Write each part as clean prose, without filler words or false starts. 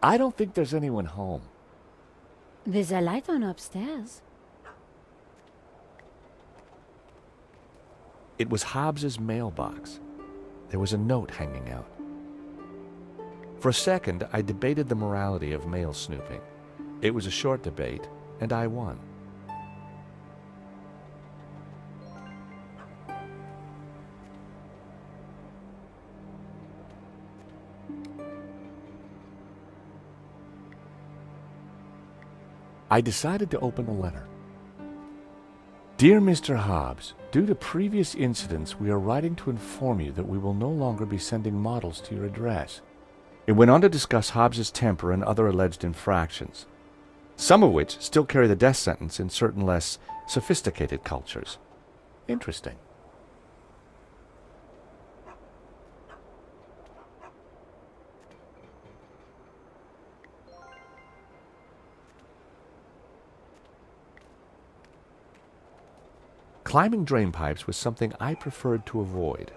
I don't think there's anyone home. There's a light on upstairs. It was Hobbs's mailbox. There was a note hanging out. For a second, I debated the morality of mail snooping. It was a short debate, and I won. I decided to open the letter. Dear Mr. Hobbs, due to previous incidents, we are writing to inform you that we will no longer be sending models to your address. It went on to discuss Hobbs's temper and other alleged infractions, some of which still carry the death sentence in certain less sophisticated cultures. Interesting. Climbing drain pipes was something I preferred to avoid.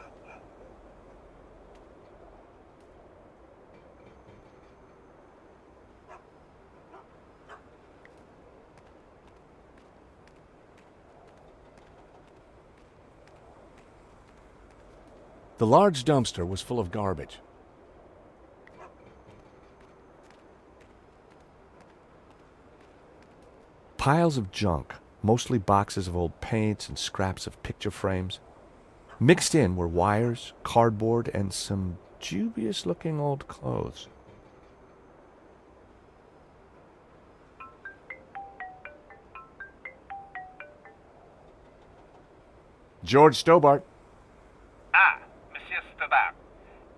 The large dumpster was full of garbage. Piles of junk, mostly boxes of old paints and scraps of picture frames. Mixed in were wires, cardboard, and some dubious-looking old clothes. George Stobbart. Ah, Monsieur Stobbart.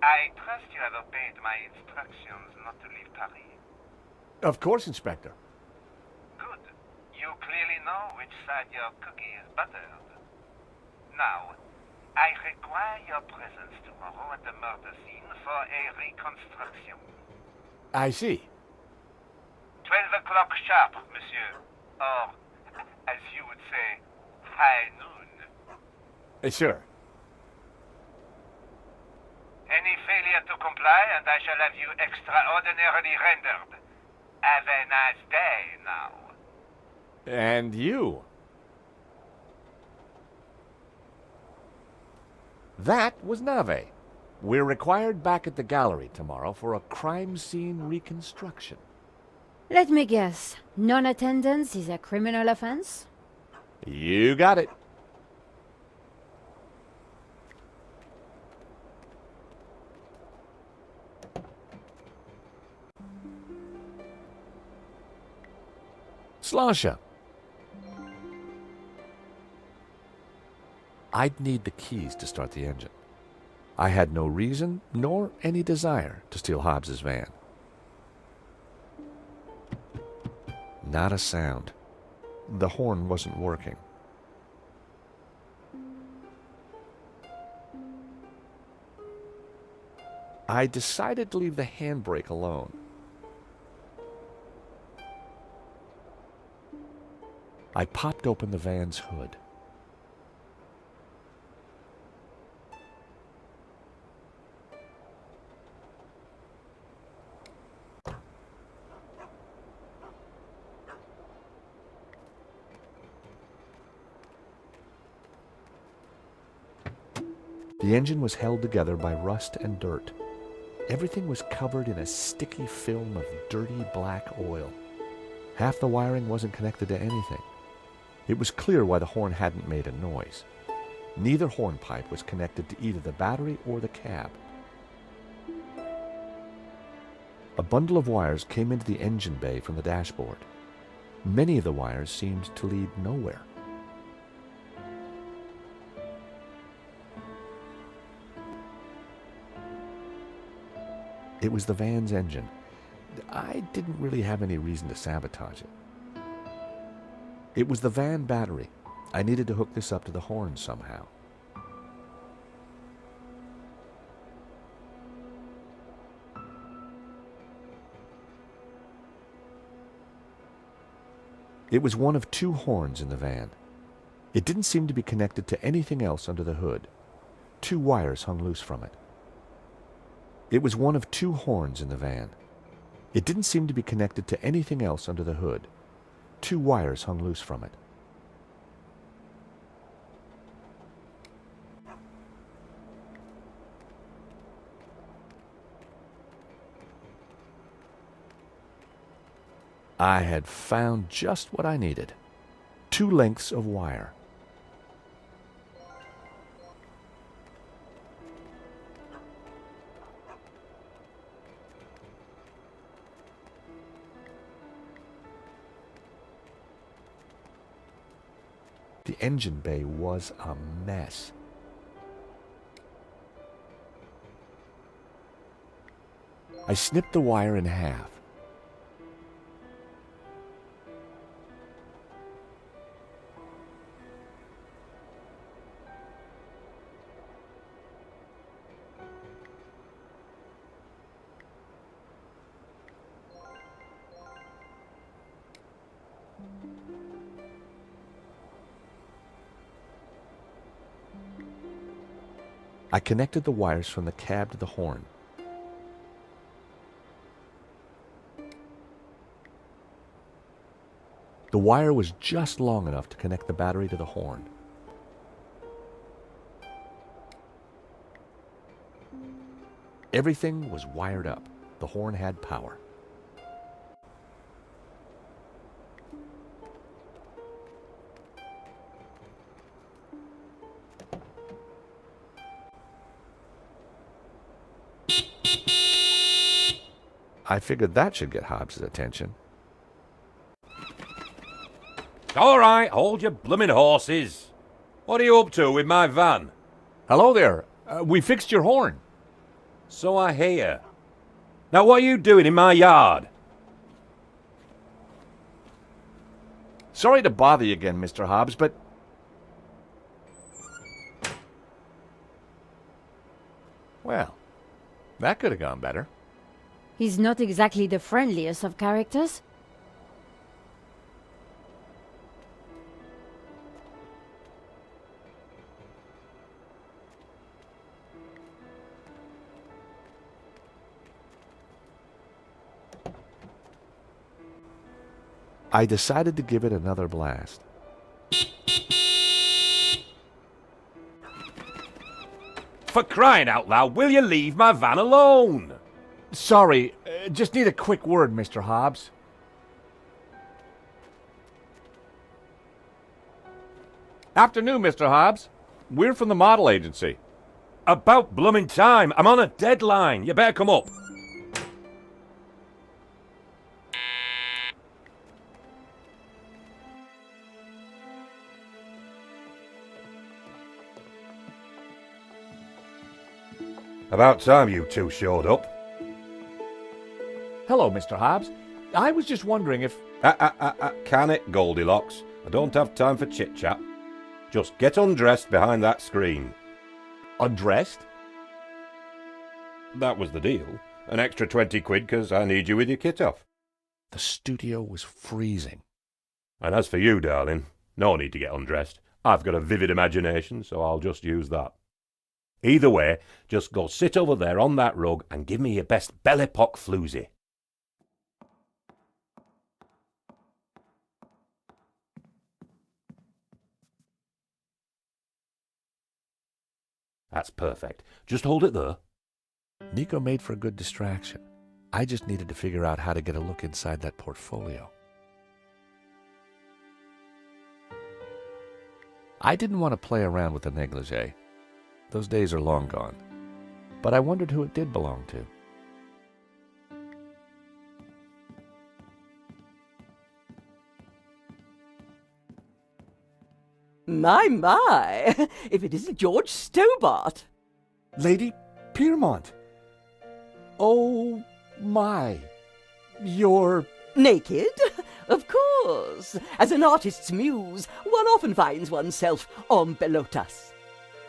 I trust you have obeyed my instructions not to leave Paris. Of course, Inspector. Good. You clearly know which side your cookie is buttered. Now, I require your presence tomorrow at the murder scene for a reconstruction. I see. 12 o'clock sharp, monsieur. Or, as you would say, high noon. Sure. Any failure to comply, and I shall have you extraordinarily rendered. Have a nice day now. And you. That was Nave. We're required back at the gallery tomorrow for a crime scene reconstruction. Let me guess. Non-attendance is a criminal offense? You got it. Slasha. I'd need the keys to start the engine. I had no reason nor any desire to steal Hobbs's van. Not a sound. The horn wasn't working. I decided to leave the handbrake alone. I popped open the van's hood. The engine was held together by rust and dirt. Everything was covered in a sticky film of dirty black oil. Half the wiring wasn't connected to anything. It was clear why the horn hadn't made a noise. Neither hornpipe was connected to either the battery or the cab. A bundle of wires came into the engine bay from the dashboard. Many of the wires seemed to lead nowhere. It was the van's engine. I didn't really have any reason to sabotage it. It was the van battery. I needed to hook this up to the horn somehow. It was one of two horns in the van. It didn't seem to be connected to anything else under the hood. Two wires hung loose from it. It was one of two horns in the van. It didn't seem to be connected to anything else under the hood. 2 wires hung loose from it. I had found just what I needed. 2 lengths of wire. The engine bay was a mess. I snipped the wire in half. I connected the wires from the cab to the horn. The wire was just long enough to connect the battery to the horn. Everything was wired up. The horn had power. I figured that should get Hobbs' attention. All right, hold your bloomin' horses. What are you up to with my van? Hello there. We fixed your horn. So I hear. Now what are you doing in my yard? Sorry to bother you again, Mr. Hobbs, but... Well, that could have gone better. He's not exactly the friendliest of characters. I decided to give it another blast. For crying out loud, will you leave my van alone? Sorry, just need a quick word, Mr. Hobbs. Afternoon, Mr. Hobbs. We're from the model agency. About bloomin' time. I'm on a deadline. You better come up. About time you two showed up. Hello, Mr. Hobbs. I was just wondering if... Can it, Goldilocks? I don't have time for chit-chat. Just get undressed behind that screen. Undressed? That was the deal. An extra 20 quid because I need you with your kit off. The studio was freezing. And as for you, darling, no need to get undressed. I've got a vivid imagination, so I'll just use that. Either way, just go sit over there on that rug and give me your best belly pock floozy. That's perfect. Just hold it there. Nico made for a good distraction. I just needed to figure out how to get a look inside that portfolio. I didn't want to play around with the negligee. Those days are long gone. But I wondered who it did belong to. My, if it isn't George Stobbart. Lady Piermont. Oh, my. You're... Naked? Of course. As an artist's muse, one often finds oneself en pelotas.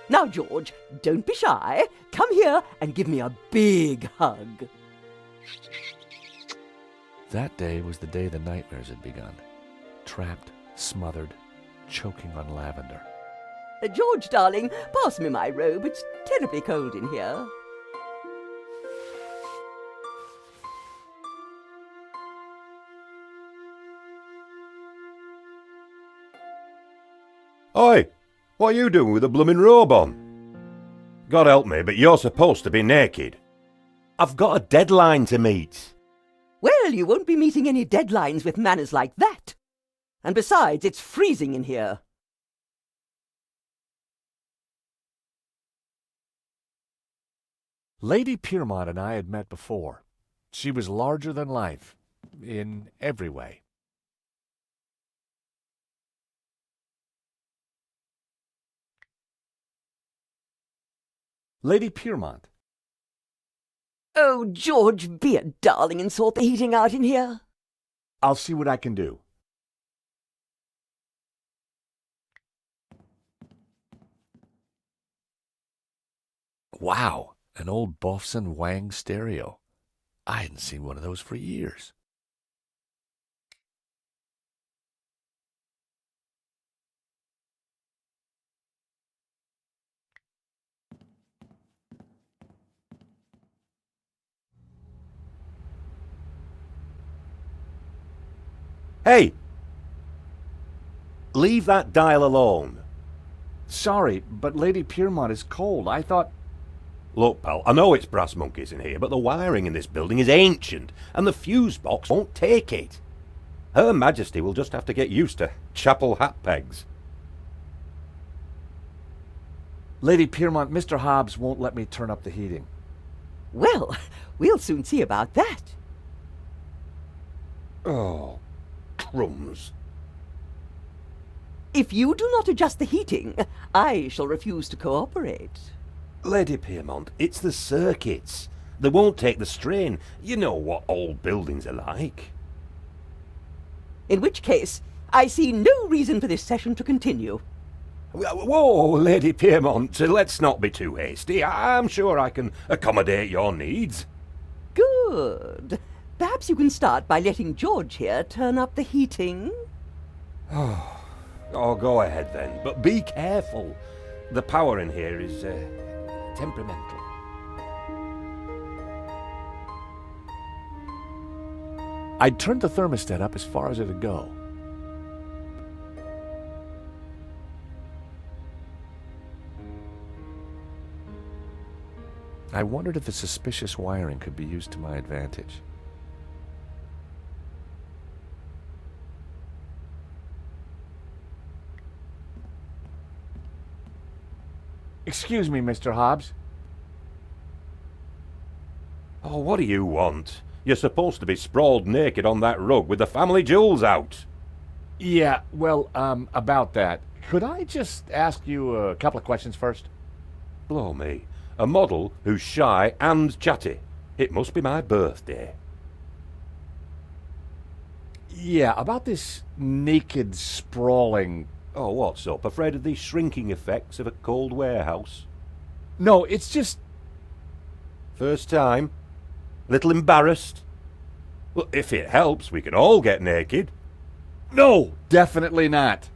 Now, George, don't be shy. Come here and give me a big hug. That day was the day the nightmares had begun. Trapped, smothered, choking on lavender. George, darling, pass me my robe. It's terribly cold in here. Oi, what are you doing with a bloomin' robe on? God help me, but you're supposed to be naked. I've got a deadline to meet. Well, you won't be meeting any deadlines with manners like that. And besides, it's freezing in here. Lady Piermont and I had met before. She was larger than life, in every way. Lady Piermont. Oh, George, be a darling and sort the heating out in here. I'll see what I can do. Wow, an old Bofson Wang stereo. I hadn't seen one of those for years. Hey! Leave that dial alone. Sorry, but Lady Piermont is cold. I thought... Look, pal, I know it's brass monkeys in here, but the wiring in this building is ancient, and the fuse box won't take it. Her Majesty will just have to get used to chapel hat pegs. Lady Piermont, Mr. Hobbs won't let me turn up the heating. Well, we'll soon see about that. Oh, crumbs. If you do not adjust the heating, I shall refuse to cooperate. Lady Piermont, it's the circuits. They won't take the strain. You know what old buildings are like. In which case, I see no reason for this session to continue. Whoa, Lady Piermont, let's not be too hasty. I'm sure I can accommodate your needs. Good. Perhaps you can start by letting George here turn up the heating. Oh, go ahead then, but be careful. The power in here is temperamental. I'd turned the thermostat up as far as it'd go. I wondered if the suspicious wiring could be used to my advantage. Excuse me, Mr. Hobbs. Oh, what do you want? You're supposed to be sprawled naked on that rug with the family jewels out. Yeah, well, about that. Could I just ask you a couple of questions first? Blow me. A model who's shy and chatty. It must be my birthday. Yeah, about this naked sprawling... Oh, what's up? Afraid of the shrinking effects of a cold warehouse? No, it's just... First time? Little embarrassed? Well, if it helps, we can all get naked. No, definitely not.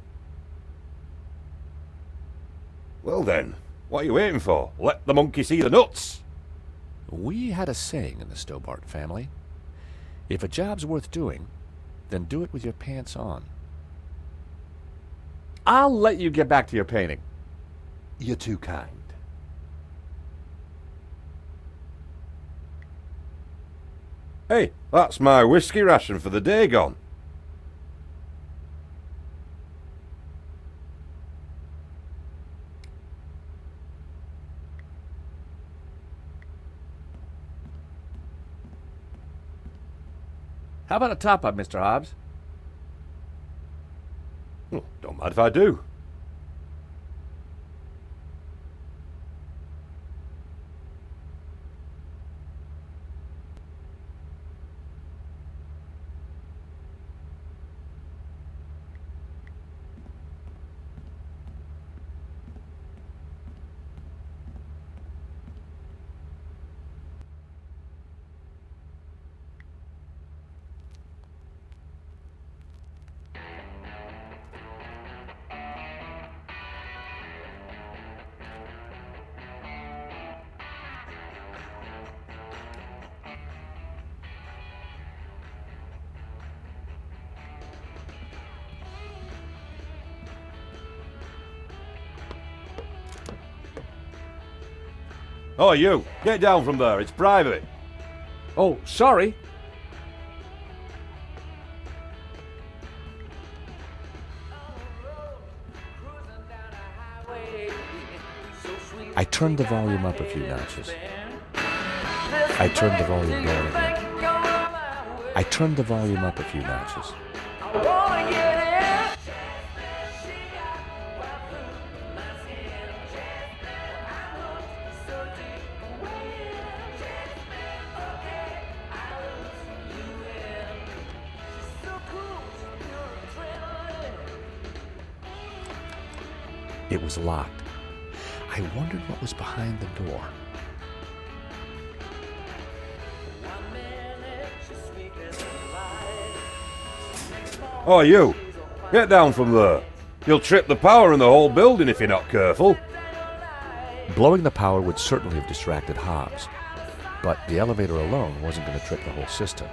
Well then, what are you waiting for? Let the monkey see the nuts. We had a saying in the Stobbart family. If a job's worth doing, then do it with your pants on. I'll let you get back to your painting. You're too kind. Hey, that's my whiskey ration for the day gone. How about a top-up, Mr. Hobbs? Oh, don't mind if I do. Oh, you! Get down from there, it's private. Oh, sorry. I turned the volume up a few notches. I turned the volume down again. I turned the volume up a few notches. It was locked. I wondered what was behind the door. Oh, you! Get down from there. You'll trip the power in the whole building if you're not careful. Blowing the power would certainly have distracted Hobbs, but the elevator alone wasn't going to trip the whole system.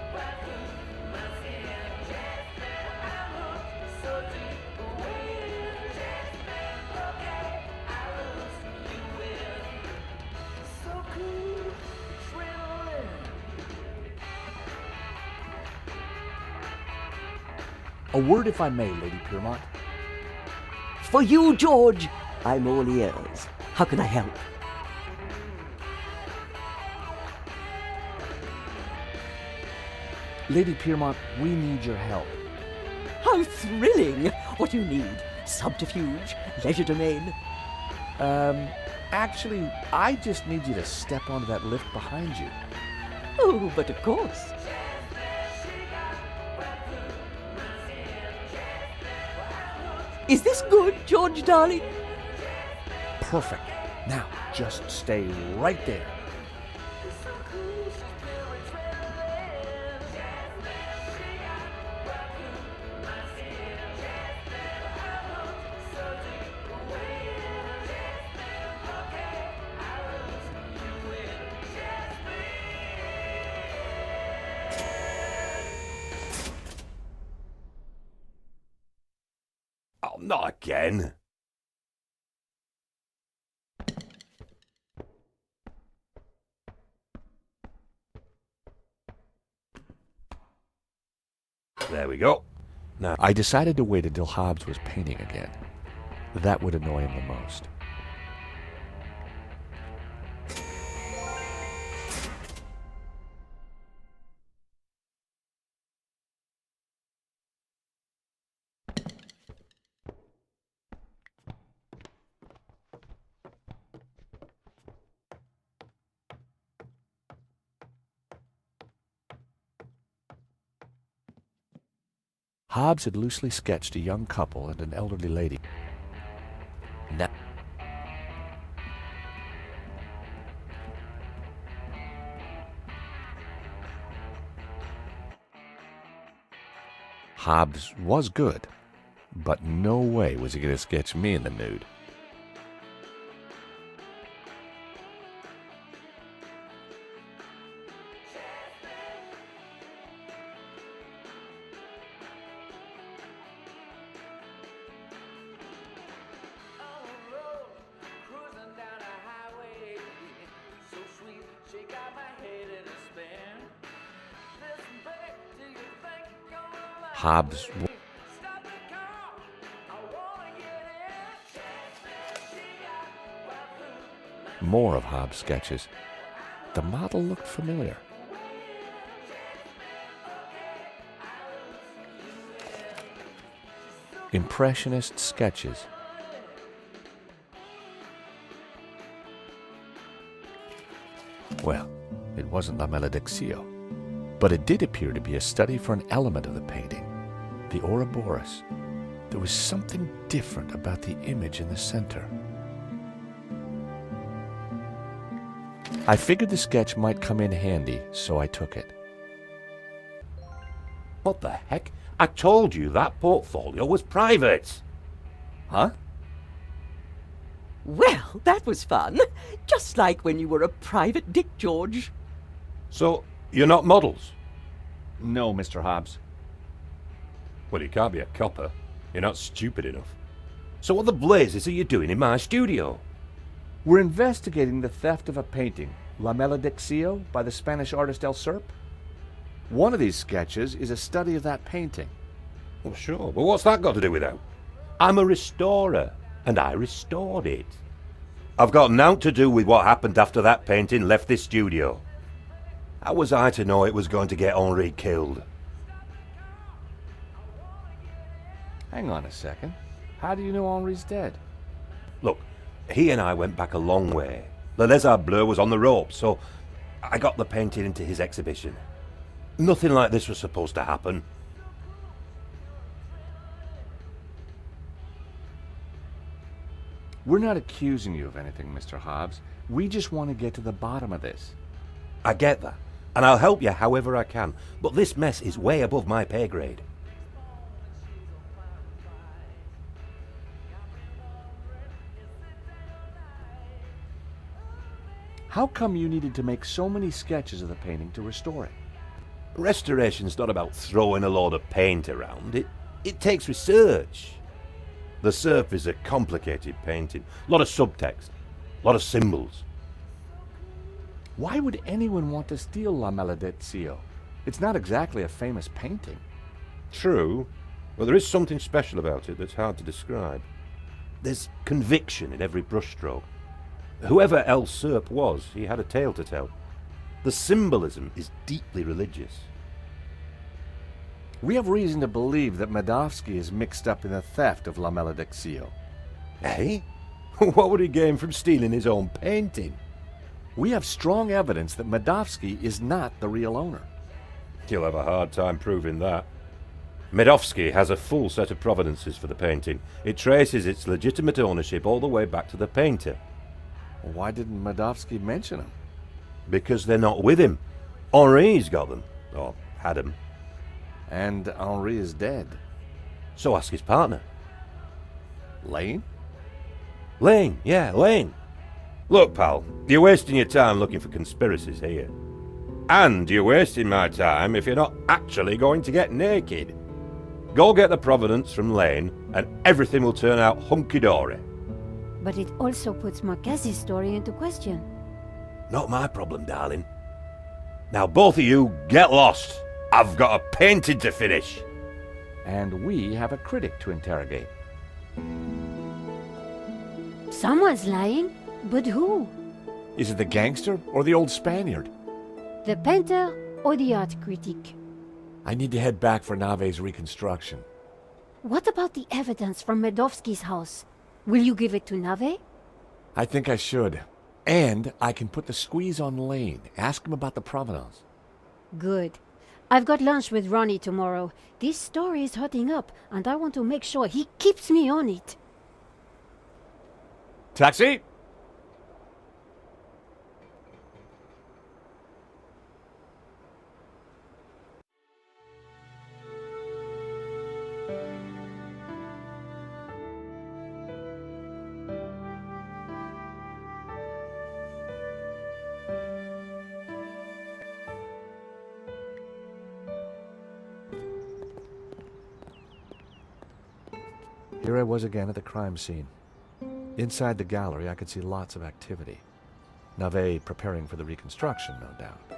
A word, if I may, Lady Piermont. For you, George, I'm all ears. How can I help? Lady Piermont, we need your help. How thrilling! What do you need? Subterfuge? Leisure domain? Actually, I just need you to step onto that lift behind you. Oh, but of course. Is this good, George, darling? Perfect. Now, just stay right there. Oh, not again. There we go. Now, I decided to wait until Hobbs was painting again. That would annoy him the most. Hobbs had loosely sketched a young couple and an elderly lady. Now, Hobbs was good, but no way was he going to sketch me in the nude. Hobbs. More of Hobbs' sketches. The model looked familiar. Impressionist sketches. Well, it wasn't La Malediccio, but it did appear to be a study for an element of the painting, the Ouroboros. There was something different about the image in the center. I figured the sketch might come in handy, so I took it. what the heck? I told you that portfolio was private. Huh? Well, that was fun. Just like when you were a private dick, George. So, you're not models? No, Mr. Hobbs. Well, you can't be a copper. You're not stupid enough. So what the blazes are you doing in my studio? We're investigating the theft of a painting, La Malediccio, by the Spanish artist El Serp. One of these sketches is a study of that painting. Well, sure, but what's that got to do with that? I'm a restorer, and I restored it. I've got nowt to do with what happened after that painting left this studio. How was I to know it was going to get Henri killed? Hang on a second. How do you know Henri's dead? Look, he and I went back a long way. Le Lézard Bleu was on the ropes, so I got the painting into his exhibition. Nothing like this was supposed to happen. We're not accusing you of anything, Mr. Hobbs. We just want to get to the bottom of this. I get that, and I'll help you however I can, but this mess is way above my pay grade. How come you needed to make so many sketches of the painting to restore it? Restoration's not about throwing a load of paint around. It takes research. The Serp is a complicated painting. A lot of subtext. A lot of symbols. Why would anyone want to steal La Malediccio? It's not exactly a famous painting. True, but there is something special about it that's hard to describe. There's conviction in every brushstroke. Whoever El Serp was, he had a tale to tell. The symbolism is deeply religious. We have reason to believe that Madovsky is mixed up in the theft of La Malediccio. Eh? What would he gain from stealing his own painting? We have strong evidence that Madovsky is not the real owner. You'll have a hard time proving that. Medovsky has a full set of provenances for the painting. It traces its legitimate ownership all the way back to the painter. Why didn't Madovsky mention him? Because they're not with him. Henri's got them. Or had them. And Henri is dead. So ask his partner. Lane? Lane, yeah, Lane. Look, pal, you're wasting your time looking for conspiracies here. And you're wasting my time if you're not actually going to get naked. Go get the provenance from Lane, and everything will turn out hunky-dory. But it also puts Marquez's story into question. Not my problem, darling. Now both of you, get lost. I've got a painting to finish. And we have a critic to interrogate. Someone's lying, but who? Is it the gangster or the old Spaniard? The painter or the art critic? I need to head back for Nave's reconstruction. What about the evidence from Medovsky's house? Will you give it to Nave? I think I should. And I can put the squeeze on Lane. Ask him about the provenance. Good. I've got lunch with Ronnie tomorrow. This story is hotting up, and I want to make sure he keeps me on it. Taxi! Here I was again at the crime scene. Inside the gallery, I could see lots of activity. Nave preparing for the reconstruction, no doubt.